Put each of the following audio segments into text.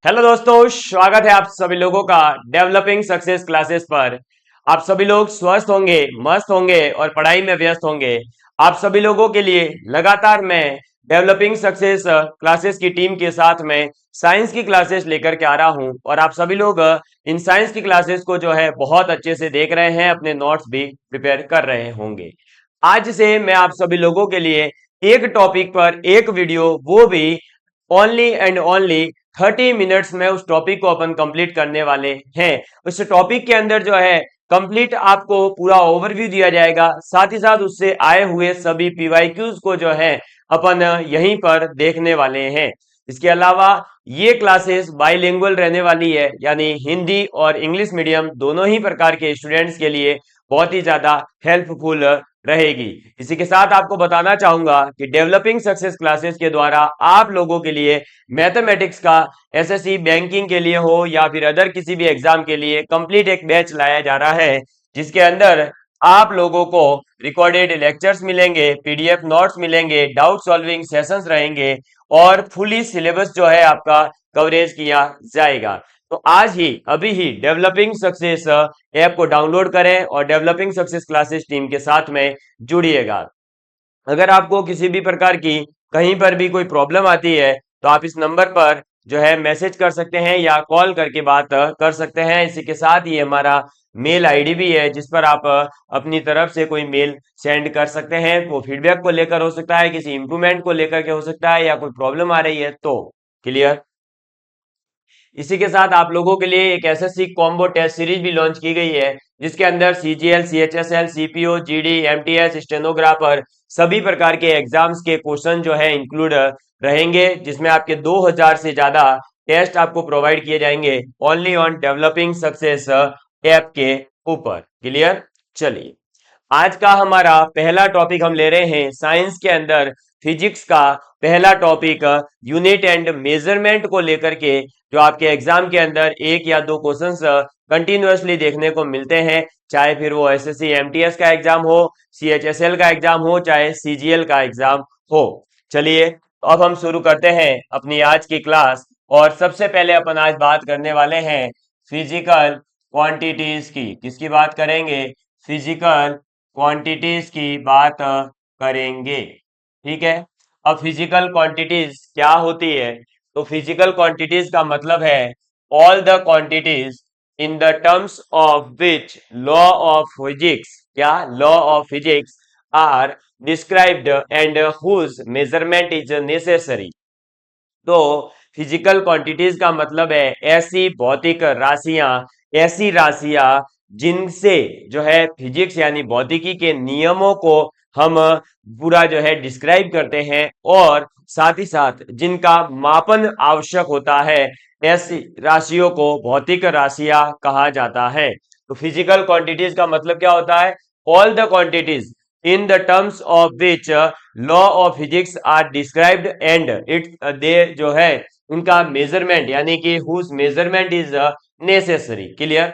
Hello दोस्तों, स्वागत है आप सभी लोगों का डेवलपिंग सक्सेस क्लासेस पर। आप सभी लोग स्वस्थ होंगे, मस्त होंगे और पढ़ाई में व्यस्त होंगे। आप सभी लोगों के लिए लगातार मैं डेवलपिंग सक्सेस क्लासेस की टीम के साथ में साइंस की क्लासेस लेकर के आ रहा हूं और आप सभी लोग इन साइंस की क्लासेस को जो है बहुत अच्छे से देख रहे हैं, अपने नोट्स भी प्रिपेयर कर रहे होंगे। आज से मैं आप सभी लोगों के लिए एक टॉपिक पर एक वीडियो, वो भी ओनली एंड ओनली 30 मिनट्स में उस टॉपिक को अपन कंप्लीट करने वाले हैं। उस टॉपिक के अंदर जो है कंप्लीट आपको पूरा ओवरव्यू दिया जाएगा, साथ ही साथ उससे आए हुए सभी पीवाईक्यूज को जो है अपन यहीं पर देखने वाले हैं। इसके अलावा ये क्लासेस बाइलिंगुअल रहने वाली है, यानी हिंदी और इंग्लिश मीडियम दोनों ही प्रकार के स्टूडेंट्स के लिए बहुत ही ज्यादा हेल्पफुल रहेगी। इसी के साथ आपको बताना चाहूंगा कि डेवलपिंग सक्सेस क्लासेस के द्वारा आप लोगों के लिए मैथमेटिक्स का एसएससी बैंकिंग के लिए हो या फिर अदर किसी भी एग्जाम के लिए कंप्लीट एक बैच लाया जा रहा है, जिसके अंदर आप लोगों को रिकॉर्डेड लेक्चर्स मिलेंगे, पीडीएफ नोट्स मिलेंगे, डाउट सॉल्विंग सेशंस रहेंगे और फुली सिलेबस जो है आपका कवरेज किया जाएगा। तो आज ही अभी ही डेवलपिंग सक्सेस ऐप को डाउनलोड करें और डेवलपिंग सक्सेस क्लासेस टीम के साथ में जुड़िएगा। अगर आपको किसी भी प्रकार की कहीं पर भी कोई प्रॉब्लम आती है तो आप इस नंबर पर जो है मैसेज कर सकते हैं या कॉल करके बात कर सकते हैं। इसी के साथ ही हमारा मेल आईडी भी है, जिस पर आप अपनी तरफ से कोई मेल सेंड कर सकते हैं। वो फीडबैक को लेकर हो सकता है, किसी इंप्रूवमेंट को लेकर के हो सकता है, या कोई प्रॉब्लम आ रही है तो। क्लियर। इसी के साथ आप लोगों के लिए एक एसएससी कॉम्बो टेस्ट सीरीज भी लॉन्च की गई है, जिसके अंदर CGL, CHSL, CPO, GD, MTS, stenographer सभी प्रकार के एग्जाम्स के क्वेश्चन जो है इंक्लूड रहेंगे, जिसमें आपके 2000 से ज्यादा टेस्ट आपको प्रोवाइड किए जाएंगे only on developing success app के ऊपर। क्लियर। चलिए, आज का हमारा पहला टॉपिक हम ले रहे हैं साइंस के अंदर फिजिक्स का पहला टॉपिक यूनिट एंड मेजरमेंट को लेकर के, जो आपके एग्जाम के अंदर एक या दो क्वेश्चंस कंटिन्यूअसली देखने को मिलते हैं, चाहे फिर वो एसएससी एमटीएस का एग्जाम हो, सीएचएसएल का एग्जाम हो, चाहे सीजीएल का एग्जाम हो। चलिए, तो अब हम शुरू करते हैं अपनी आज की क्लास। और सबसे पहले अपन आज बात करने वाले हैं फिजिकल क्वांटिटीज की। किसकी बात करेंगे? फिजिकल क्वांटिटीज की बात करेंगे। ठीक है। अब फिजिकल क्वांटिटीज क्या होती है? तो फिजिकल क्वांटिटीज का मतलब है all the quantities in the terms of which law of physics, क्या law of physics are described and whose measurement is necessary. तो फिजिकल क्वांटिटीज का मतलब है ऐसी भौतिक राशियां, ऐसी राशियां जिनसे जो है फिजिक्स यानी भौतिकी के नियमों को हम पूरा जो है डिस्क्राइब करते हैं, और साथ ही साथ जिनका मापन आवश्यक होता है, ऐसी राशियों को भौतिक राशियां कहा जाता है। तो फिजिकल क्वांटिटीज का मतलब क्या होता है? All the quantities in the terms of which law of physics are described and it they जो है उनका मेजरमेंट यानी कि whose measurement is necessary। Clear.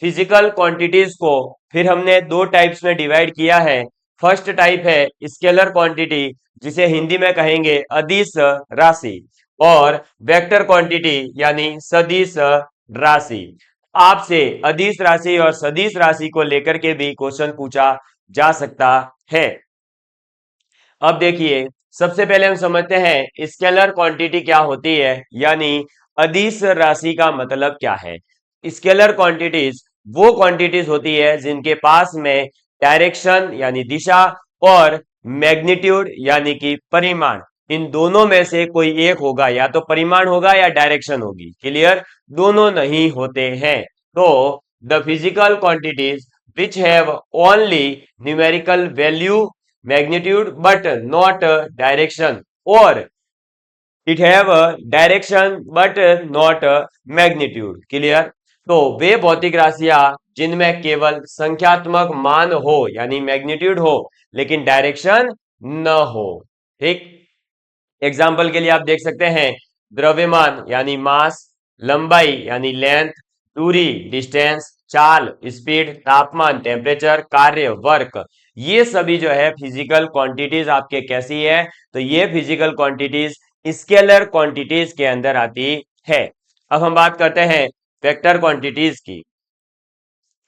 Physical quantities को फिर हमने दो टाइप्स में डिवाइड किया है। फर्स्ट टाइप है स्केलर क्वांटिटी, जिसे हिंदी में कहेंगे अदिश राशि, और वेक्टर क्वांटिटी यानी सदिश राशि। आपसे अदिश राशि और सदिश राशि को लेकर के भी क्वेश्चन पूछा जा सकता है। अब देखिए, सबसे पहले हम समझते हैं स्केलर क्वांटिटी क्या होती है, यानी अदिश राशि का मतलब क्या है। स्केलर क्वांटिटीज वो क्वांटिटीज होती है जिनके पास में डायरेक्शन यानी दिशा और मैग्नीट्यूड यानी कि परिमाण, इन दोनों में से कोई एक होगा, या तो परिमाण होगा या डायरेक्शन होगी। क्लियर। दोनों नहीं होते हैं। तो the physical quantities which have only numerical value, magnitude but not direction, or it have a direction but not magnitude। Clear. तो वे भौतिक राशियां जिनमें केवल संख्यात्मक मान हो यानी मैग्नीट्यूड हो, लेकिन डायरेक्शन न हो। ठीक। एग्जाम्पल के लिए आप देख सकते हैं द्रव्यमान यानी मास, लंबाई यानी लेंथ, दूरी डिस्टेंस, चाल स्पीड, तापमान टेम्परेचर, कार्य वर्क, ये सभी जो है फिजिकल क्वांटिटीज आपके कैसी है? तो ये फिजिकल क्वांटिटीज स्केलर क्वांटिटीज के अंदर आती है। अब हम बात करते हैं वेक्टर क्वांटिटीज की।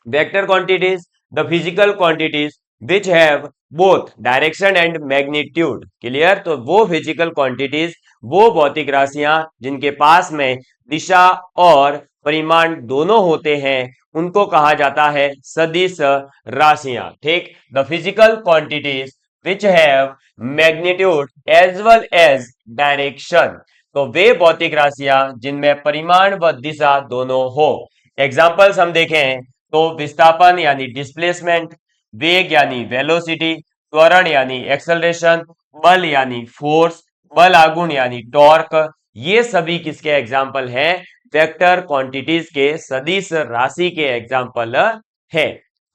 Vector quantities, the physical quantities which have both direction and magnitude. Clear? तो वो फिजिकल क्वांटिटीज, वो भौतिक राशियां जिनके पास में दिशा और परिमाण दोनों होते हैं, उनको कहा जाता है सदिश राशियां। ठीक, the physical quantities which have magnitude as well as direction. तो वे भौतिक राशियां जिनमें परिमाण व दिशा दोनों हो। एग्जाम्पल्स हम देखें तो विस्थापन यानी डिस्प्लेसमेंट, वेग यानी वेलोसिटी, त्वरण यानी एक्सेलरेशन, बल यानी फोर्स, बल आघूर्ण यानी टॉर्क, ये सभी किसके एग्जाम्पल हैं? वेक्टर क्वांटिटीज के, सदिश राशि के एग्जाम्पल है।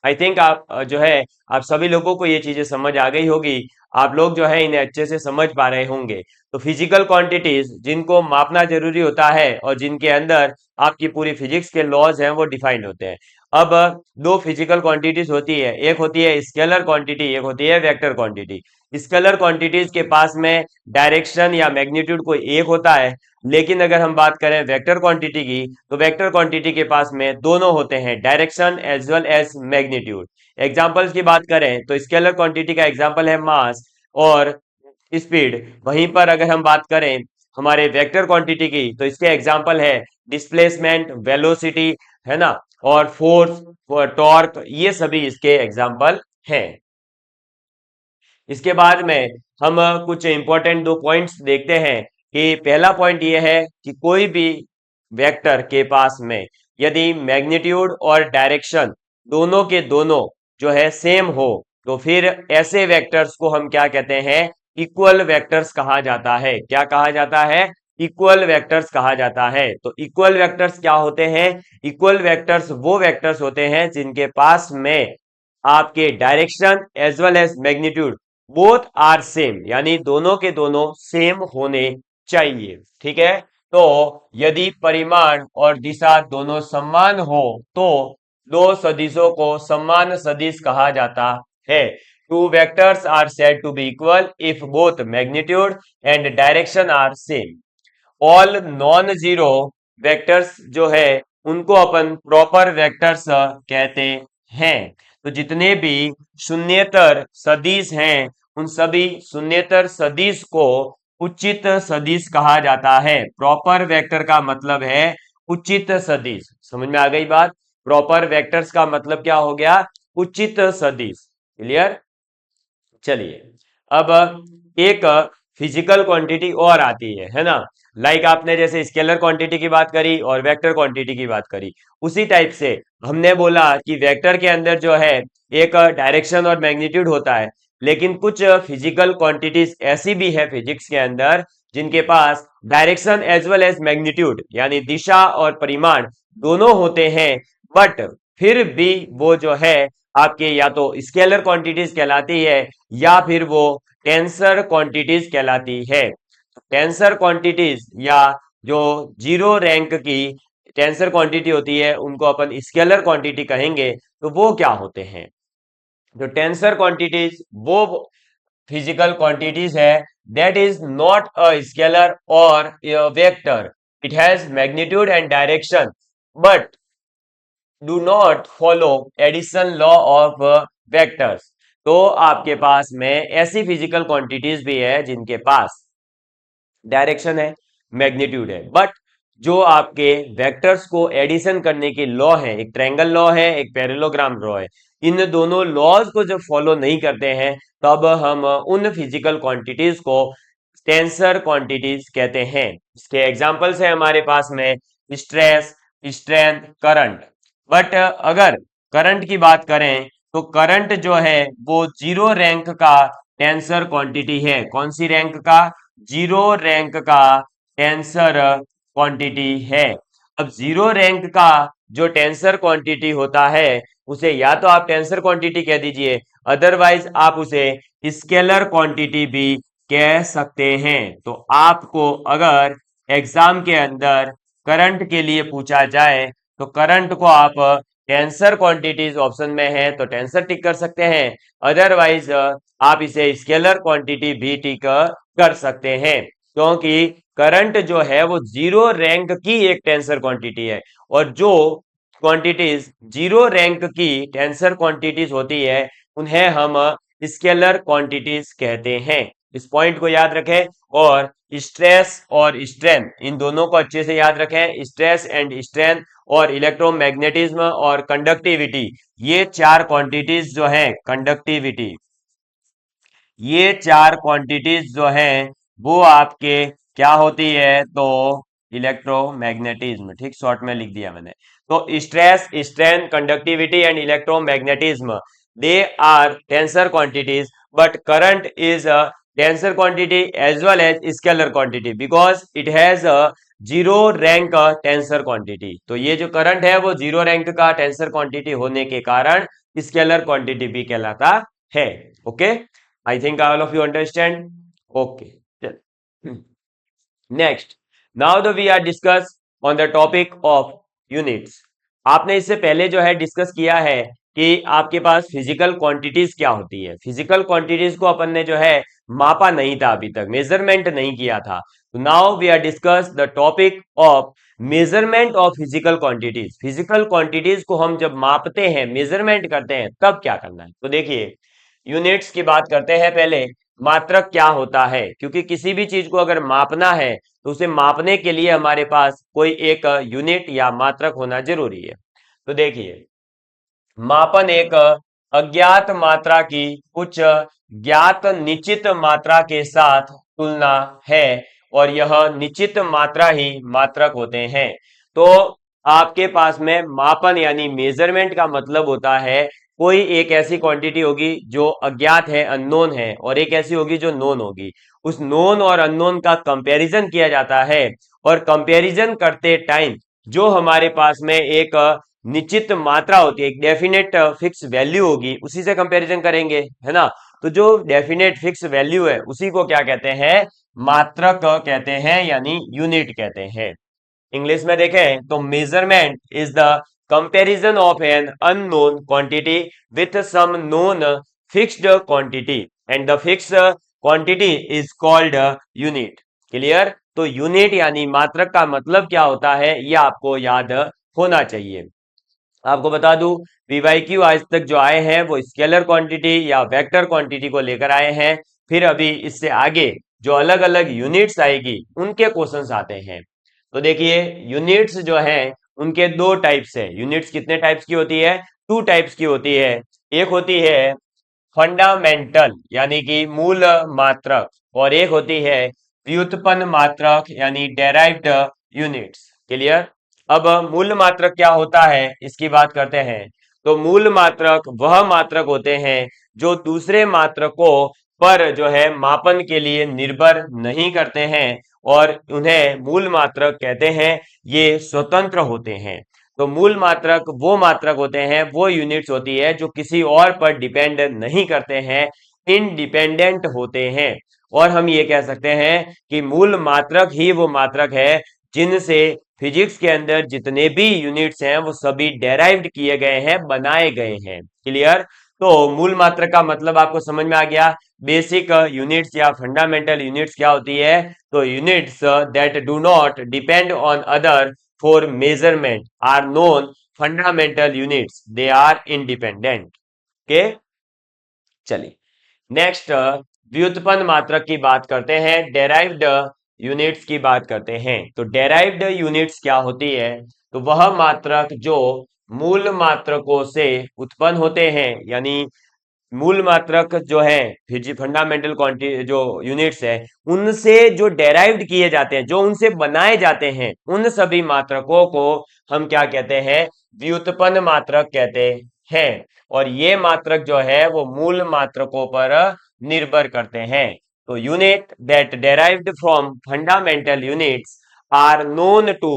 आई थिंक आप जो है आप सभी लोगों को ये चीजें समझ आ गई होगी, आप लोग जो है इन्हें अच्छे से समझ पा रहे होंगे। तो फिजिकल क्वांटिटीज जिनको मापना जरूरी होता है और जिनके अंदर आपकी पूरी फिजिक्स के लॉज हैं वो डिफाइंड होते हैं। अब दो फिजिकल क्वांटिटीज होती है, एक होती है स्केलर क्वांटिटी, एक होती है वेक्टर क्वांटिटी। स्केलर क्वांटिटीज के पास में डायरेक्शन या मैग्नीट्यूड कोई एक होता है, लेकिन अगर हम बात करें वेक्टर क्वांटिटी की, तो वेक्टर क्वांटिटी के पास में दोनों होते हैं, direction as well as magnitude. Examples की बात करें तो स्केलर क्वांटिटी का एग्जांपल है मास और स्पीड। वहीं पर अगर हम बात करें हमारे वेक्टर क्वांटिटी की, तो इसके एग्जांपल है डिस्प्लेसमेंट, वेलोसिटी, है ना, और फोर्स, टॉर्क, ये सभी इसके एग्जांपल हैं। इसके बाद में हम कुछ इंपॉर्टेंट दो पॉइंट्स देखते हैं कि पहला पॉइंट ये है कि कोई भी वेक्टर के पास में यदि मैग्नीट्यूड और डायरेक्शन दोनों के दोनों जो है सेम हो, तो फिर ऐसे वेक्टर्स को हम क्या कहते हैं? इक्वल वेक्टर्स कहा जाता है। क्या कहा जाता है? इक्वल वेक्टर्स कहा जाता है। तो इक्वल वेक्टर्स क्या होते हैं? इक्वल वेक्टर्स वो वेक्टर्स होते हैं जिनके पास में आपके direction as well as magnitude both are same, यानी दोनों के दोनों सेम होने चाहिए। ठीक है, तो यदि परिमाण और दिशा दोनों समान हो तो दो सदिशों को समान सदिश कहा जाता है। Two vectors are said to be equal if both magnitude and direction are same. All non zero vectors जो है उनको अपन प्रॉपर वेक्टर्स कहते हैं। तो जितने भी शून्येतर सदिश हैं उन सभी शून्येतर सदिश को उचित सदिश कहा जाता है। प्रॉपर वेक्टर का मतलब है उचित सदिश। समझ में आ गई बात? प्रॉपर वेक्टर्स का मतलब क्या हो गया? उचित सदिश। क्लियर? चलिए, अब एक फिजिकल क्वांटिटी और आती है ना। लाइक आपने जैसे स्केलर क्वांटिटी की बात करी और वेक्टर क्वांटिटी की बात करी, उसी टाइप से हमने बोला कि वेक्टर के अंदर जो है एक डायरेक्शन और मैग्नीट्यूड होता है, लेकिन कुछ फिजिकल क्वांटिटीज ऐसी भी है फिजिक्स के अंदर जिनके पास direction as well as magnitude यानी दिशा और परिमाण दोनों होते हैं, बट फिर भी वो जो है आपके या तो स्केलर क्वांटिटीज कहलाती है या फिर वो टेंसर क्वांटिटीज कहलाती है। टेंसर क्वांटिटीज या जो जीरो रैंक की टेंसर क्वांटिटी होती है उनको अपन स्केलर क्वांटिटी कहेंगे। तो वो क्या होते हैं? जो टेंसर क्वांटिटीज वो फिजिकल क्वांटिटीज है that is not a scalar और vector, it has magnitude and direction but do not follow addition law of vectors. तो आपके पास में ऐसी फिजिकल क्वांटिटीज भी है जिनके पास डायरेक्शन है, मैग्नीट्यूड है, बट जो आपके वेक्टर्स को एडिशन करने की लॉ है, एक ट्रायंगल लॉ है, एक पैरेललोग्राम लॉ है, इन दोनों लॉज को जब फॉलो नहीं करते हैं तब हम उन फिजिकल क्वांटिटीज को टेंसर क्वांटिटीज कहते हैं। इसके एग्जांपल्स है हमारे पास में स्ट्रेस, स्ट्रेंथ, करंट। बट अगर करंट की बात करें तो करंट जो है वो जीरो रैंक का टेंसर क्वांटिटी है। कौन सी रैंक का? जीरो रैंक का टेंसर क्वांटिटी है। अब जीरो रैंक का जो टेंसर क्वांटिटी होता है उसे या तो आप टेंसर क्वांटिटी कह दीजिए, अदरवाइज आप उसे स्केलर क्वांटिटी भी कह सकते हैं। तो आपको अगर एग्जाम के अंदर करंट के लिए पूछा जाए तो करंट को आप टेंसर क्वांटिटीज ऑप्शन में है तो टेंसर टिक कर सकते हैं, अदरवाइज आप इसे स्केलर क्वांटिटी भी टिक कर सकते हैं, क्योंकि करंट जो है वो जीरो रैंक की एक टेंसर क्वांटिटी है, और जो क्वांटिटीज जीरो रैंक की टेंसर क्वांटिटीज होती है उन्हें हम स्केलर क्वांटिटीज कहते हैं। इस पॉइंट को याद रखें, और स्ट्रेस और स्ट्रेंथ इन दोनों को अच्छे से याद रखें। स्ट्रेस एंड स्ट्रेंथ और इलेक्ट्रोमैग्नेटिज्म और कंडक्टिविटी, ये चार क्वांटिटीज जो है, कंडक्टिविटी, ये चार क्वांटिटीज जो हैं वो आपके क्या होती है, तो इलेक्ट्रोमैग्नेटिज्म, ठीक शॉर्ट में लिख दिया मैंने। तो stress, strength, conductivity and electromagnetism, they are tensor quantities, but current is a tensor quantity as well as scalar quantity because it has a zero rank tensor quantity. तो ये जो करंट है वो जीरो रैंक का tensor quantity होने के कारण scalar quantity भी कहलाता है। Okay, I think all of you understand. Okay. Next, now that we are discuss on the topic of units. आपने इससे पहले जो है डिस्कस किया है कि आपके पास फिजिकल क्वांटिटीज क्या होती है। फिजिकल क्वांटिटीज को अपन ने जो है मापा नहीं था, अभी तक मेजरमेंट नहीं किया था। तो now we are discuss the topic of measurement of physical quantities. Physical quantities को हम जब मापते हैं, मेजरमेंट करते हैं, तब क्या करना है। तो देखिए, यूनिट्स की बात करते हैं पहले। मात्रक क्या होता है, क्योंकि किसी भी चीज को अगर मापना है तो उसे मापने के लिए हमारे पास कोई एक यूनिट या मात्रक होना जरूरी है। तो देखिए, मापन एक अज्ञात मात्रा की कुछ ज्ञात निश्चित मात्रा के साथ तुलना है, और यह निश्चित मात्रा ही मात्रक होते हैं। तो आपके पास में मापन यानी मेजरमेंट का मतलब होता है कोई एक ऐसी क्वांटिटी होगी जो अज्ञात है, अननोन है, और एक ऐसी होगी जो नोन होगी। उस नोन और अननोन का कंपैरिजन किया जाता है, और कंपैरिजन करते टाइम जो हमारे पास में एक निश्चित मात्रा होती है, एक डेफिनेट फिक्स वैल्यू होगी, उसी से कंपैरिजन करेंगे, है ना। तो जो डेफिनेट फिक्स वैल्यू है उसी को क्या कहते हैं, मात्रक कहते हैं, यानी यूनिट कहते हैं। इंग्लिश में देखें तो measurement is the comparison of an unknown quantity with some known fixed quantity, and the fix quantity is called unit. Clear. तो यूनिट यानी मात्रक का मतलब क्या होता है, यह आपको याद होना चाहिए। आपको बता दूं, पीवाईक्यू आज तक जो आए हैं वो स्केलर क्वांटिटी या वेक्टर क्वांटिटी को लेकर आए हैं। फिर अभी इससे आगे जो अलग अलग यूनिट्स आएगी उनके क्वेश्चंस आते हैं। तो देखिए, यूनिट्स जो हैं उनके दो टाइप्स है। यूनिट्स कितने टाइप्स की होती है, टू टाइप्स की होती है। एक होती है फंडामेंटल यानी कि मूल मात्रक, और एक होती है व्युत्पन्न मात्रक यानी डेराइव्ड यूनिट्स। क्लियर। अब मूल मात्रक क्या होता है इसकी बात करते हैं। तो मूल मात्रक वह मात्रक होते हैं जो दूसरे मात्रकों पर जो है मापन के लिए निर्भर नहीं करते हैं, और उन्हें मूल मात्रक कहते हैं। ये स्वतंत्र होते हैं। तो मूल मात्रक वो मात्रक होते हैं, वो यूनिट्स होती है जो किसी और पर डिपेंड नहीं करते हैं, इंडिपेंडेंट होते हैं। और हम ये कह सकते हैं कि मूल मात्रक ही वो मात्रक है जिनसे फिजिक्स के अंदर जितने भी यूनिट्स हैं वो सभी डेराइव्ड किए गए हैं, बनाए गए हैं। क्लियर। तो मूल मात्रक का मतलब आपको समझ में आ गया। बेसिक यूनिट्स या फंडामेंटल यूनिट्स क्या होती है, तो units that do not depend on other for measurement are known fundamental units, they are independent. Okay, चलिए नेक्स्ट व्युत्पन्न मात्रक की बात करते हैं, डेराइव्ड यूनिट्स की बात करते हैं। तो डेराइव्ड यूनिट्स क्या होती है, तो वह मात्रक जो मूल मात्रकों से उत्पन्न होते हैं, यानी मूल मात्रक जो है फंडामेंटल क्वांटिटी जो यूनिट्स है उनसे जो डेराइव्ड किए जाते हैं, जो उनसे बनाए जाते हैं, उन सभी मात्रकों को हम क्या कहते हैं, व्युत्पन्न मात्रक कहते हैं। और ये मात्रक जो है वो मूल मात्रकों पर निर्भर करते हैं। तो unit that derived from fundamental units are known to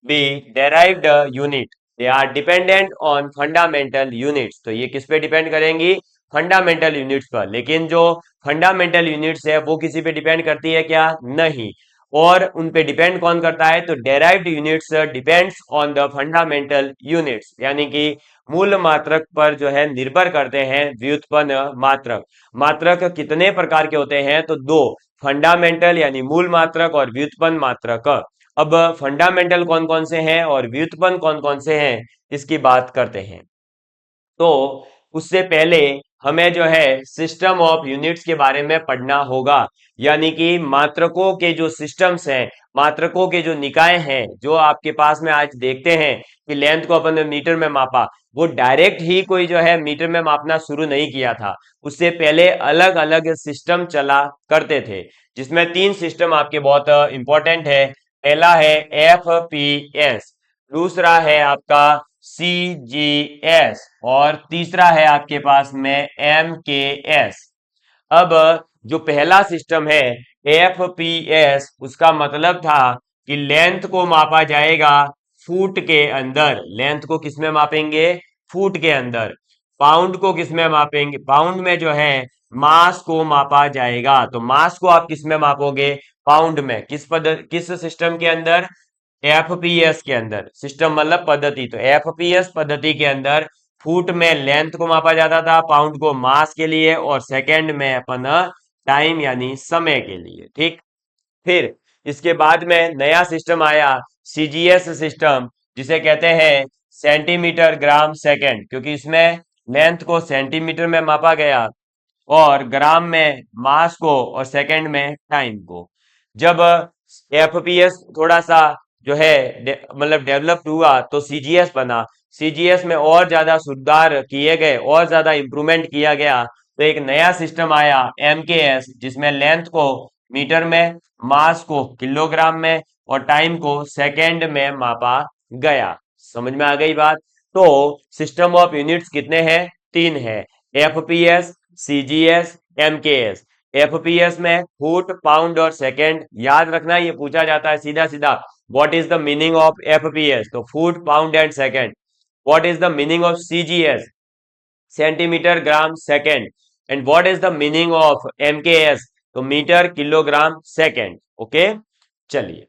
be derived unit, they are dependent on fundamental units. तो ये किस पे डिपेंड करेंगी, फंडामेंटल यूनिट्स पर। लेकिन जो फंडामेंटल यूनिट्स है वो किसी पे डिपेंड करती है क्या, नहीं। और उन पे डिपेंड कौन करता है, तो derived units depends on the fundamental units, यानी कि मूल मात्रक पर जो है निर्भर करते हैं व्युत्पन्न मात्रक। मात्रक कितने प्रकार के होते हैं? तो दो, फंडामेंटल यानी मूल मात्रक और व्युत्पन्न मात्रक। अब फंडामेंटल कौन कौन से हैं और व्युत्पन्न कौन कौन से हैं, इसकी बात करते हैं। तो उससे पहले हमें जो है सिस्टम ऑफ यूनिट्स के बारे में पढ़ना होगा, यानी कि मात्रकों के जो सिस्टम्स हैं, मात्रकों के जो निकाय हैं, जो आपके पास में आज देखते हैं कि लेंथ को अपन ने मीटर में मापा, वो डायरेक्ट ही कोई जो है मीटर में मापना शुरू नहीं किया था। उससे पहले अलग अलग सिस्टम चला करते थे, जिसमें तीन सिस्टम आपके बहुत इंपॉर्टेंट है। पहला है FPS, दूसरा है आपका CGS और तीसरा है आपके पास में MKS। अब जो पहला सिस्टम है FPS, उसका मतलब था कि लेंथ को मापा जाएगा फुट के अंदर। लेंथ को किसमें मापेंगे? फुट के अंदर। पाउंड को किसमें मापेंगे? पाउंड में जो है मास को मापा जाएगा। तो मास को आप किसमें मापोगे? पाउंड में। किस सिस्टम के अंदर? FPS के अंदर। सिस्टम मतलब पद्धति। तो FPS पद्धति के अंदर फुट में लेंथ को मापा जाता था, पाउंड को मास के लिए, और सेकंड में अपन टाइम यानी समय के लिए। ठीक। फिर इसके बाद में नया सिस्टम आया CGS सिस्टम, जिसे कहते हैं सेंटीमीटर ग्राम सेकंड, क्योंकि इसमें लेंथ को सेंटीमीटर में मापा गया और ग्राम में मास को और सेकंड में टाइम को। जब FPS थोड़ा सा जो है मतलब डेवलप्ड हुआ तो CGS बना। CGS में और ज्यादा सुधार किए गए, और ज्यादा इंप्रूवमेंट किया गया, तो एक नया सिस्टम आया MKS, जिसमें लेंथ को मीटर में, मास को किलोग्राम में और टाइम को सेकंड में मापा गया। समझ में आ गई बात? तो सिस्टम ऑफ यूनिट्स कितने हैं? तीन है, FPS, CGS, MKS। FPS में फुट, पाउंड और सेकंड। याद रखना, ये पूछा जाता है सीधा सीधा, what is the meaning of FPS? तो foot, pound and second. What is the meaning of CGS? Centimetre gram second. And what is the meaning of MKS? तो मीटर किलोग्राम सेकंड। ओके, चलिए।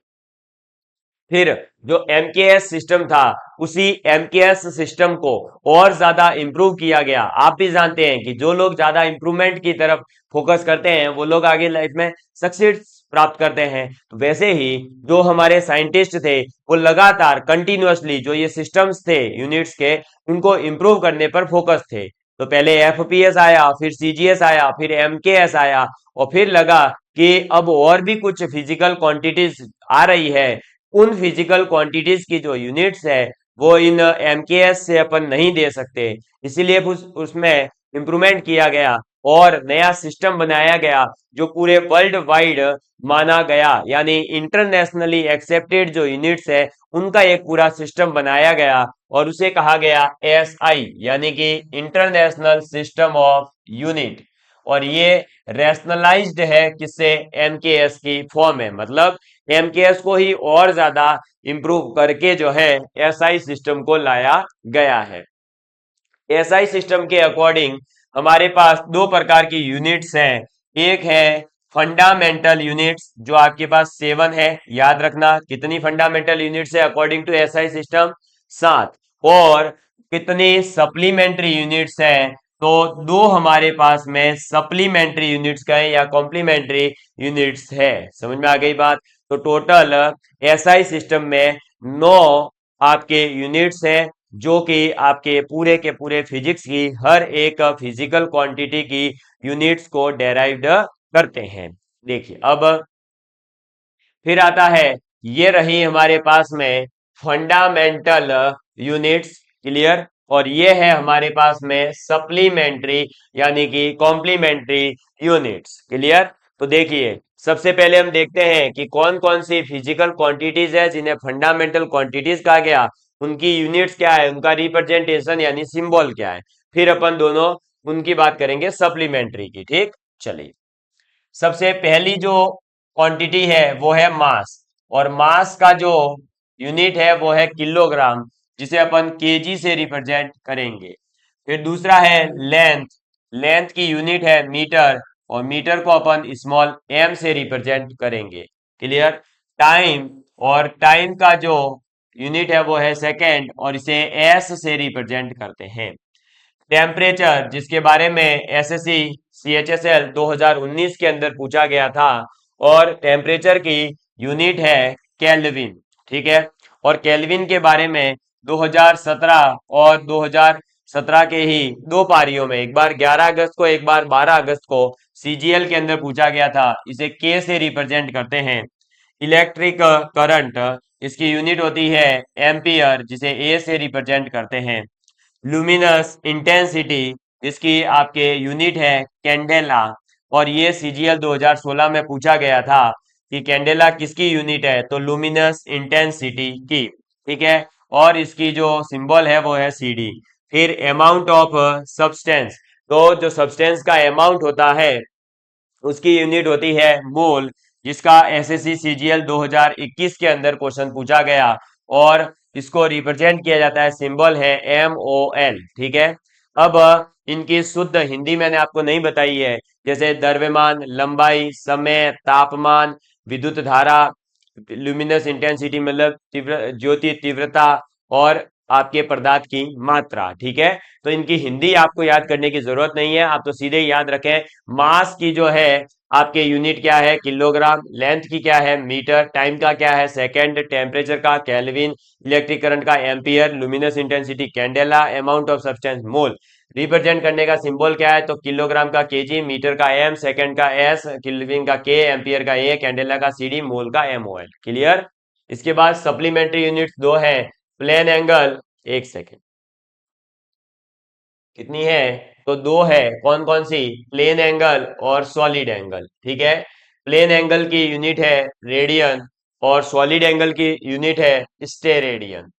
फिर जो MKS सिस्टम था, उसी MKS system को और ज्यादा इंप्रूव किया गया। आप भी जानते हैं कि जो लोग ज्यादा इंप्रूवमेंट की तरफ फोकस करते हैं, वो लोग आगे लाइफ में सक्सेस प्राप्त करते हैं। तो वैसे ही जो हमारे साइंटिस्ट थे, वो लगातार कंटिन्यूअसली जो ये सिस्टम्स थे यूनिट्स के, उनको इंप्रूव करने पर फोकस थे। तो पहले FPS आया, फिर CGS आया, फिर MKS आया, और फिर लगा कि अब और भी कुछ फिजिकल क्वांटिटीज आ रही है। उन फिजिकल क्वांटिटीज की जो यूनिट्स है, वो इन MKS से अपन नहीं दे सकते, इसीलिए उसमें इंप्रूवमेंट किया गया और नया सिस्टम बनाया गया, जो पूरे वर्ल्ड वाइड माना गया, यानी इंटरनेशनली एक्सेप्टेड जो यूनिट्स है, उनका एक पूरा सिस्टम बनाया गया और उसे कहा गया SI, यानी कि इंटरनेशनल सिस्टम ऑफ यूनिट। और ये रैशनलाइज्ड है किससे? MKS की फॉर्म में। मतलब MKS को ही और ज्यादा इंप्रूव करके जो है SI सिस्टम को लाया गया है। SI सिस्टम के अकॉर्डिंग हमारे पास दो प्रकार की यूनिट्स हैं। एक है फंडामेंटल यूनिट्स, जो आपके पास 7 है। याद रखना, कितनी फंडामेंटल यूनिट्स है अकॉर्डिंग टू SI सिस्टम? 7। और कितनी सप्लीमेंट्री यूनिट्स हैं? तो दो हमारे पास में सप्लीमेंट्री यूनिट्स का है या कॉम्प्लीमेंट्री यूनिट्स है। समझ में आ गई बात? तो टोटल SI सिस्टम में 9 आपके यूनिट्स हैं, जो कि आपके पूरे के पूरे फिजिक्स की हर एक फिजिकल क्वांटिटी की यूनिट्स को डेराइव्ड करते हैं। देखिए, अब फिर आता है, ये रही हमारे पास में फंडामेंटल यूनिट्स। क्लियर? और ये है हमारे पास में सप्लीमेंट्री यानी कि कॉम्प्लीमेंट्री यूनिट्स। क्लियर? तो देखिए, सबसे पहले हम देखते हैं कि कौन कौन सी फिजिकल क्वांटिटीज है जिन्हें फंडामेंटल क्वांटिटीज कहा गया, उनकी यूनिट्स क्या है, उनका रिप्रेजेंटेशन यानी सिंबल क्या है। फिर अपन दोनों उनकी बात करेंगे सप्लीमेंट्री की। ठीक, चलिए। सबसे पहली जो क्वांटिटी है वो है मास, और मास का जो यूनिट है वो है किलोग्राम, जिसे अपन केजी से रिप्रेजेंट करेंगे। फिर दूसरा है लेंथ। लेंथ की यूनिट है मीटर, और मीटर को अपन स्मॉल m से रिप्रेजेंट करेंगे। क्लियर? टाइम, और टाइम का जो यूनिट है वो है सेकेंड और इसे एस से रिप्रेजेंट करते हैं। टेम्परेचर जिसके बारे में एसएससी सीएचएसएल 2019 के अंदर पूछा गया था और टेम्परेचर की यूनिट है केल्विन, ठीक है। और केल्विन के बारे में 2017 और 2017 के ही दो पारियों में, एक बार 11 अगस्त को एक बार 12 अगस्त को सीजीएल के अंदर पूछा गया था। इसे के से रिप्रेजेंट करते हैं। इलेक्ट्रिक करंट इसकी यूनिट होती है एम्पियर जिसे ए से रिप्रेजेंट करते हैं। लुमिनस इंटेंसिटी इसकी आपके यूनिट है कैंडेला और ये सीजीएल 2016 में पूछा गया था कि कैंडेला किसकी यूनिट है, तो लुमिनस इंटेंसिटी की, ठीक है। और इसकी जो सिंबल है वो है सीडी। फिर अमाउंट ऑफ सब्सटेंस, तो जो सब्सटेंस का अमाउंट होता है उसकी यूनिट होती है मोल, जिसका एसएससी सीजीएल 2021 के अंदर क्वेश्चन पूछा गया और इसको रिप्रेजेंट किया जाता है, सिंबल है MOL, ठीक है। अब इनकी शुद्ध हिंदी मैंने आपको नहीं बताई है, जैसे द्रव्यमान, लंबाई, समय, तापमान, विद्युत धारा, ल्यूमिनस इंटेंसिटी मतलब ज्योति तीव्रता और आपके पदार्थ की मात्रा, ठीक है। तो इनकी हिंदी आपको याद करने की जरूरत नहीं है, आप तो सीधे याद रखें। मास की जो है आपके यूनिट क्या है, किलोग्राम, लेंथ की क्या है, मीटर, टाइम का क्या है, सेकंड, टेम्परेचर का केल्विन, इलेक्ट्रिक करंट का ampere, luminous intensity candela, amount of substance mole. Represent करने का सिंबल क्या है, तो किलोग्राम का केजी, मीटर का एम, सेकंड का एस, केल्विन का के, एम्पियर का ए, कैंडेला का सीडी, मोल का MOL। क्लियर। इसके बाद सप्लीमेंट्री यूनिट्स दो है। प्लेन एंगल, एक सेकेंड, कितनी है, तो दो है। कौन कौन सी, प्लेन एंगल और सॉलिड एंगल, ठीक है। प्लेन एंगल की यूनिट है रेडियन और सॉलिड एंगल की यूनिट है स्टेरेडियन।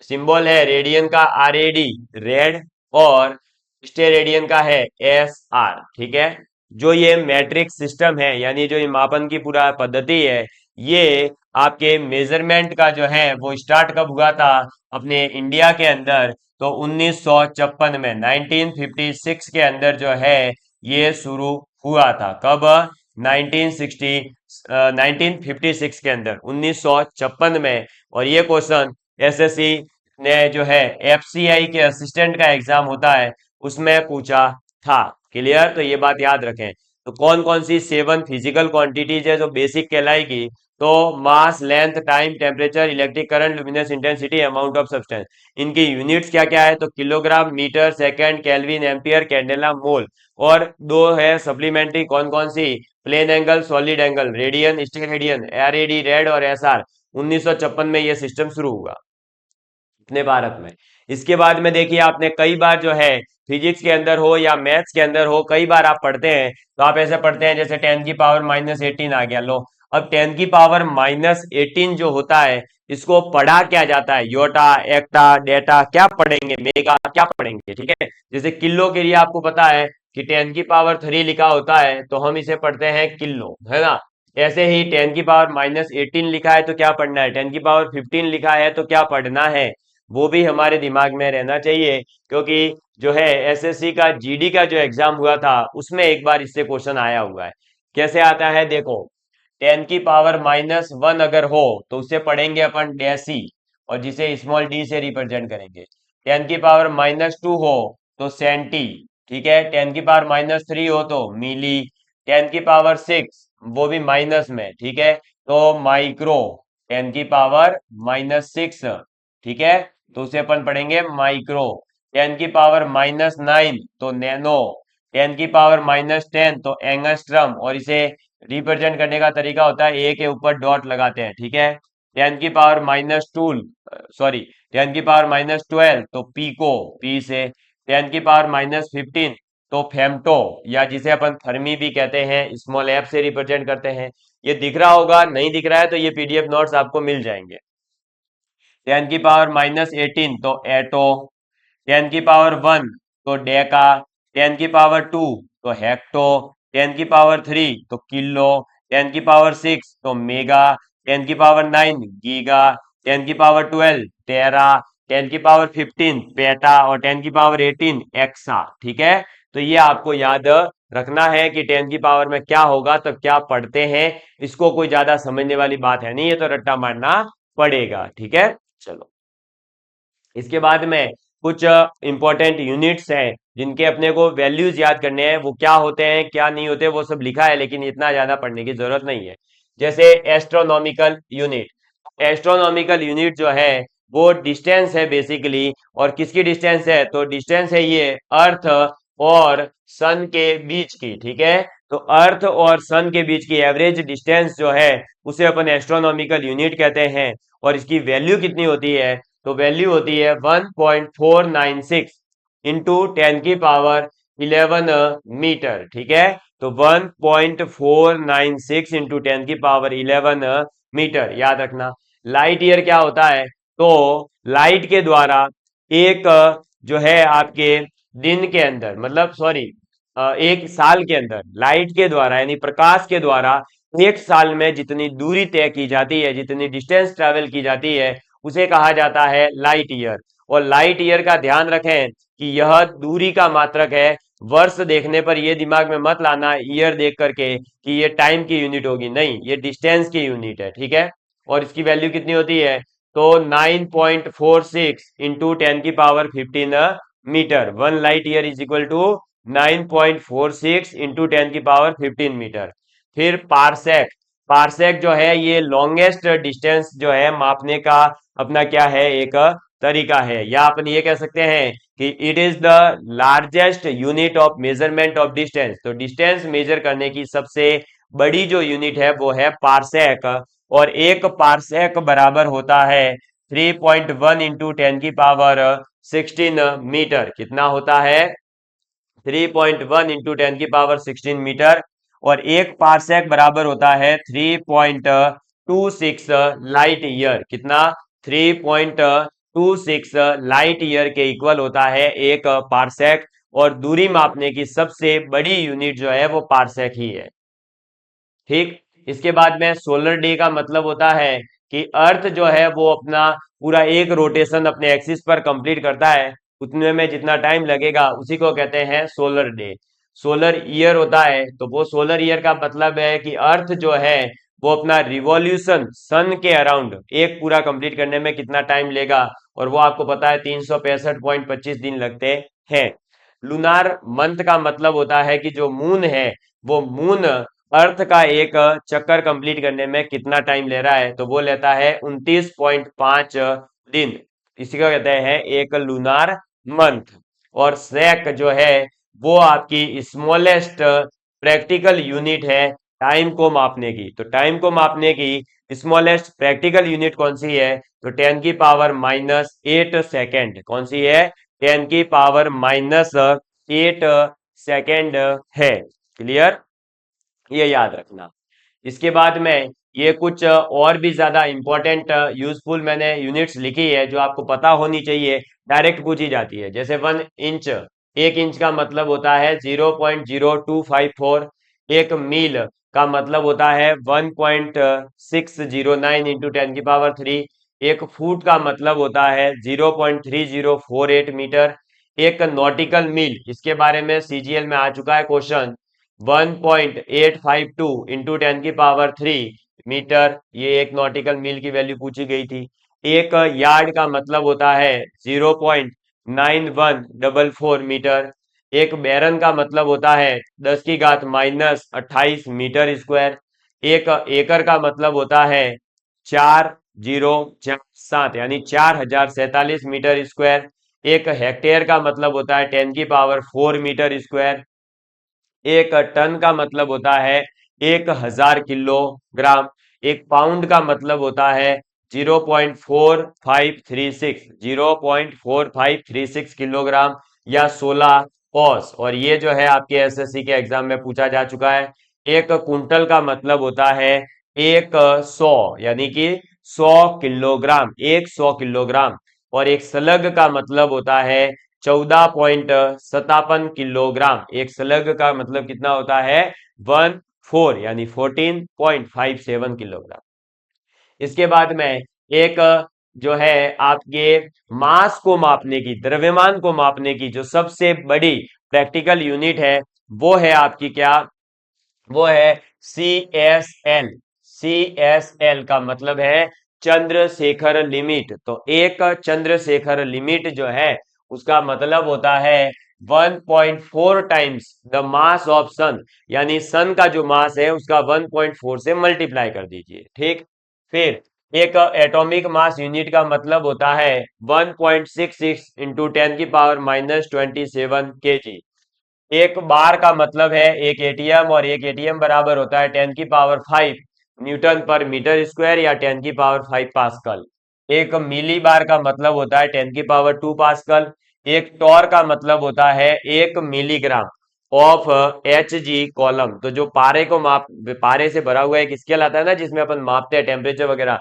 सिंबल है रेडियन का RAD, रेड, और स्टेरेडियन का है SR, ठीक है। जो ये मैट्रिक सिस्टम है यानी जो ये मापन की पूरा पद्धति है, ये आपके मेजरमेंट का जो है वो स्टार्ट कब हुआ था अपने इंडिया के अंदर, तो 1956 में, 1956 के अंदर जो है ये शुरू हुआ था। कब, 1956 के अंदर, 1956 में। और ये क्वेश्चन एसएससी ने जो है FCI के असिस्टेंट का एग्जाम होता है उसमें पूछा था। क्लियर, तो ये बात याद रखें। तो कौन कौन सी 7 फिजिकल क्वांटिटीज है जो बेसिक कहलाएगी, तो mass, length, time, temperature, electric current, luminous intensity, amount of substance. इनकी यूनिट्स क्या क्या है, तो kilogram, metre, second, kelvin, ampere, candela, mole. और दो है सप्लीमेंट्री, कौन कौन सी, plane angle, solid angle, radian, steradian, RAD, rad और SR। 1956 में यह सिस्टम शुरू हुआ अपने भारत में। इसके बाद में देखिए आपने कई बार जो है फिजिक्स के अंदर हो या मैथ्स के अंदर हो, कई बार आप पढ़ते हैं, तो आप ऐसे पढ़ते हैं जैसे 10 की पावर -18 आ गया, लो। अब 10 की पावर -18 जो होता है इसको पढ़ा क्या जाता है, योटा, एक्टा, डेटा, क्या पढ़ेंगे, मेगा, क्या पढ़ेंगे, ठीक है। जैसे किलो के लिए आपको पता है कि 10 की पावर 3 लिखा होता है तो हम इसे पढ़ते हैं किलो, है ना। ऐसे ही 10 की पावर -18 लिखा है तो क्या पढ़ना है, 10 की पावर 15 लिखा है तो क्या पढ़ना है, वो भी हमारे दिमाग में रहना चाहिए। क्योंकि जो है एसएससी का जीडी का जो एग्जाम हुआ था उसमें एक बार इससे क्वेश्चन आया हुआ है। कैसे आता है देखो, 10 की पावर -1 अगर हो तो उसे पढ़ेंगे अपन डेसी और जिसे स्मॉल डी से रिप्रेजेंट करेंगे। 10 की पावर -2 हो तो सेंटी, ठीक है। 10 की पावर -3 हो तो मिली। 10 की पावर 6 वो भी माइनस में, ठीक है, तो माइक्रो। 10 की पावर -6, ठीक है, तो उसे अपन पढ़ेंगे माइक्रो। 10 की पावर -9 तो नैनो। 10 की पावर -10 तो एंगस्ट्रम, और इसे रिप्रेजेंट करने का तरीका होता है ए के ऊपर डॉट लगाते हैं, ठीक है। 10 की पावर -2, सॉरी, 10 की पावर -12 तो पीको, पी से। 10 की पावर -15 तो फेम्टो, या जिसे अपन फर्मी भी कहते हैं, स्मॉल एफ से रिप्रेजेंट करते हैं। ये दिख रहा होगा, नहीं दिख रहा है तो ये पीडीएफ नोट्स आपको मिल जाएंगे। 10 की पावर -18 तो एटो। 10 की पावर 1 तो डेका। 10 की पावर 2 तो हेक्टो। 10 की पावर 3 तो किलो। 10 की पावर 6 तो मेगा। 10 की पावर 9 गीगा। 10 की पावर 12 टेरा। 10 की पावर 15 पेटा और 10 की पावर 18 एक्सा, ठीक है। तो ये आपको याद रखना है कि 10 की पावर में क्या होगा तो क्या पढ़ते हैं। इसको कोई ज्यादा समझने वाली बात है नहीं, ये तो रट्टा मारना पड़ेगा, ठीक है। चलो, इसके बाद में कुछ इंपॉर्टेंट यूनिट्स हैं जिनके अपने को वैल्यूज याद करने हैं। वो क्या होते हैं क्या नहीं होते वो सब लिखा है, लेकिन इतना ज्यादा पढ़ने की जरूरत नहीं है। जैसे एस्ट्रोनॉमिकल यूनिट। एस्ट्रोनॉमिकल यूनिट जो है वो डिस्टेंस है बेसिकली। और किसकी डिस्टेंस है? तो डिस्टेंस है ये अर्थ और सन के बीच की। ठीक है, तो अर्थ और सन के बीच की एवरेज डिस्टेंस जो है उसे अपन एस्ट्रोनॉमिकल यूनिट कहते हैं। और इसकी वैल्यू कितनी होती है? तो वैल्यू होती है 1.496 इंटू 10 की पावर 11 मीटर। ठीक है, तो 1.496 इंटू 10 की पावर 11 मीटर, याद रखना। लाइट ईयर क्या होता है? तो लाइट के द्वारा एक जो है आपके दिन के अंदर, मतलब सॉरी, एक साल के अंदर लाइट के द्वारा यानी प्रकाश के द्वारा एक साल में जितनी दूरी तय की जाती है, जितनी डिस्टेंस ट्रेवल की जाती है, उसे कहा जाता है लाइट ईयर। और लाइट ईयर का ध्यान रखें कि यह दूरी का मात्रक है। वर्ष देखने पर यह दिमाग में मत लाना ईयर देख करके कि ये टाइम की यूनिट होगी, नहीं, ये डिस्टेंस की यूनिट है। ठीक है, और इसकी वैल्यू कितनी होती है? तो 9.46 इंटू 10 की power 15 metre. 1 light year is equal to 9.46 into 10 की पावर 15 मीटर। फिर पारसेक। पारसेक जो है ये लॉन्गेस्ट डिस्टेंस जो है मापने का अपना क्या है, एक तरीका है। या अपन ये कह सकते हैं कि it is the largest unit of measurement of distance. तो डिस्टेंस मेजर करने की सबसे बड़ी जो यूनिट है वो है पारसेक। और एक पारसेक बराबर होता है 3.1 इंटू 10 की पावर 16 मीटर। कितना होता है? 3.1 इंटू 10 की पावर 16 मीटर। और एक पारसेक बराबर होता है 3.26 लाइट ईयर। कितना? 3.26 लाइट ईयर के इक्वल होता है एक पारसेक। और दूरी मापने की सबसे बड़ी यूनिट जो है वो पारसेक ही है। ठीक, इसके बाद में सोलर डे का मतलब होता है कि अर्थ जो है वो अपना पूरा एक रोटेशन अपने एक्सिस पर कंप्लीट करता है, उतने में जितना टाइम लगेगा उसी को कहते हैं सोलर डे। सोलर ईयर होता है, तो वो सोलर ईयर का मतलब है कि अर्थ जो है वो अपना रिवॉल्यूशन सन के अराउंड एक पूरा कंप्लीट करने में कितना टाइम लेगा। और वो आपको पता है 365.25 दिन लगते हैं। लूनार मंथ का मतलब होता है कि जो मून है वो मून अर्थ का एक चक्कर कंप्लीट करने में कितना टाइम ले रहा है, तो वो लेता है 29.5 दिन। इसी को कहते हैं एक लूनार मंथ। और सैक जो है वो आपकी स्मॉलेस्ट प्रैक्टिकल यूनिट है टाइम को मापने की। तो टाइम को मापने की स्मॉलेस्ट प्रैक्टिकल यूनिट कौन सी है? तो 10 की पावर-8 सेकेंड। कौन सी है? 10 की पावर-8 सेकेंड है। क्लियर, ये याद रखना। इसके बाद में ये कुछ और भी ज्यादा इंपॉर्टेंट यूजफुल मैंने यूनिट्स लिखी है जो आपको पता होनी चाहिए, डायरेक्ट पूछी जाती है। जैसे 1 इंच, 1 इंच का मतलब होता है 0.0254। एक मील का मतलब होता है 1.609 इंटू 10 की पावर 3। एक फुट का मतलब होता है 0.3048 मीटर। एक नॉटिकल मील, इसके बारे में सीजीएल में आ चुका है क्वेश्चन, 1.852 इंटू 10 की पावर 3 मीटर। ये एक नॉटिकल मील की वैल्यू पूछी गई थी। एक यार्ड का मतलब होता है 0.9144 मीटर। एक बैरन का मतलब होता है 10 की घात-28 मीटर स्क्वायर। एक एकड़ का मतलब होता है 4047 यानी 4047 मीटर स्क्वायर। एक हेक्टेयर का मतलब होता है 10 की पावर 4 मीटर स्क्वायर। एक टन का मतलब होता है 1000 किलोग्राम। एक पाउंड का मतलब होता है 0.4536 किलोग्राम या 16 औंस। और ये जो है आपके एसएससी के एग्जाम में पूछा जा चुका है। एक कुंटल का मतलब होता है 100 यानी कि 100 किलोग्राम, 100 किलोग्राम। और एक स्लग का मतलब होता है 14.57 किलोग्राम। एक स्लग का मतलब कितना होता है? 14 यानी 14.57 किलोग्राम। इसके बाद में एक जो है आपके मास को मापने की, द्रव्यमान को मापने की जो सबसे बड़ी प्रैक्टिकल यूनिट है वो है आपकी क्या? वो है C S L. C S L का मतलब है चंद्रशेखर लिमिट। तो एक चंद्रशेखर लिमिट जो है उसका मतलब होता है 1.4 टाइम्स द मास ऑफ सन, यानी सन का जो मास है उसका 1.4 से मल्टीप्लाई कर दीजिए। ठीक, फिर एक एटॉमिक मास यूनिट का मतलब होता है 1.66 इंटू 10 की पावर -27 kg। एक बार का मतलब है एक एटीएम, और एक एटीएम बराबर होता है 10 की पावर 5 न्यूटन पर मीटर स्क्वायर या 10 की पावर 5 पास्कल। एक मिली बार का मतलब होता है 10 की पावर 2 पास्कल। एक टॉर का मतलब होता है 1 मिलीग्राम ऑफ Hg कॉलम। तो जो पारे को माप, पारे से भरा हुआ एक स्केल आता है ना जिसमें अपन मापते हैं टेम्परेचर वगैरह,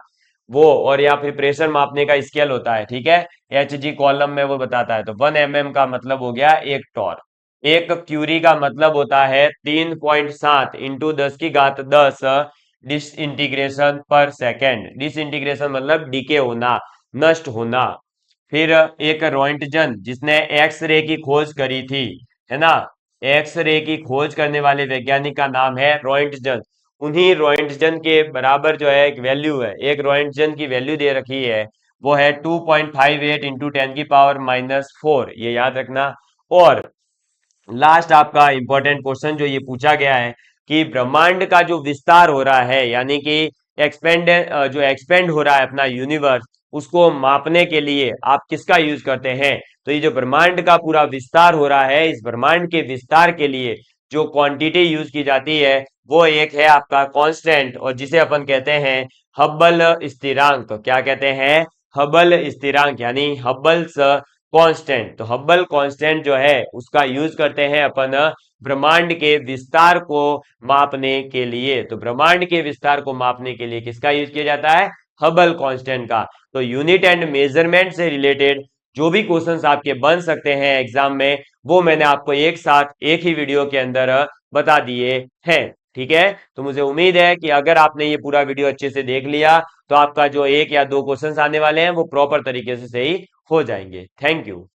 वो, और या फिर प्रेशर मापने का स्केल होता है, ठीक है, Hg कॉलम में वो बताता है। तो 1 mm का मतलब हो गया एक टॉर। एक क्यूरी का मतलब होता है 3.7 इंटू 10 की घात 10 डिसइंटीग्रेशन पर सेकेंड। डिसइंटीग्रेशन मतलब डीके होना, नष्ट होना। फिर एक रोइंटजन जिसने एक्सरे की खोज करी थी, है ना, एक्सरे की खोज करने वाले वैज्ञानिक का नाम है रोइंटजन। उन्हीं रोइंटजन के बराबर जो है एक वैल्यू है, एक रोइंटजन की वैल्यू दे रखी है, वो है 2.58 इंटू 10 की पावर -4, ये याद रखना। और लास्ट आपका इंपॉर्टेंट क्वेश्चन जो ये पूछा गया है कि ब्रह्मांड का जो विस्तार हो रहा है, यानी कि एक्सपेंड, जो एक्सपेंड हो रहा है अपना यूनिवर्स, उसको मापने के लिए आप किसका यूज करते हैं। तो ये जो ब्रह्मांड का पूरा विस्तार हो रहा है, इस ब्रह्मांड के विस्तार के लिए जो क्वांटिटी यूज की जाती है वो एक है आपका कांस्टेंट, और जिसे अपन कहते हैं हब्बल स्थिरांक। तो क्या कहते हैं, हब्बल स्थिरांक, यानी हब्बल्स कांस्टेंट। तो हब्बल कांस्टेंट जो है उसका यूज करते हैं अपन ब्रह्मांड के विस्तार को मापने के लिए। तो ब्रह्मांड के विस्तार को मापने के लिए किसका यूज किया जाता है, हबल कांस्टेंट का। तो यूनिट एंड मेजरमेंट से रिलेटेड जो भी क्वेश्चंस आपके बन सकते हैं एग्जाम में, वो मैंने आपको एक साथ एक ही वीडियो के अंदर बता दिए हैं। ठीक है, तो मुझे उम्मीद है कि अगर आपने ये पूरा वीडियो अच्छे से देख लिया तो आपका जो एक या दो क्वेश्चंस आने वाले हैं वो प्रॉपर तरीके से सही हो जाएंगे। Thank you.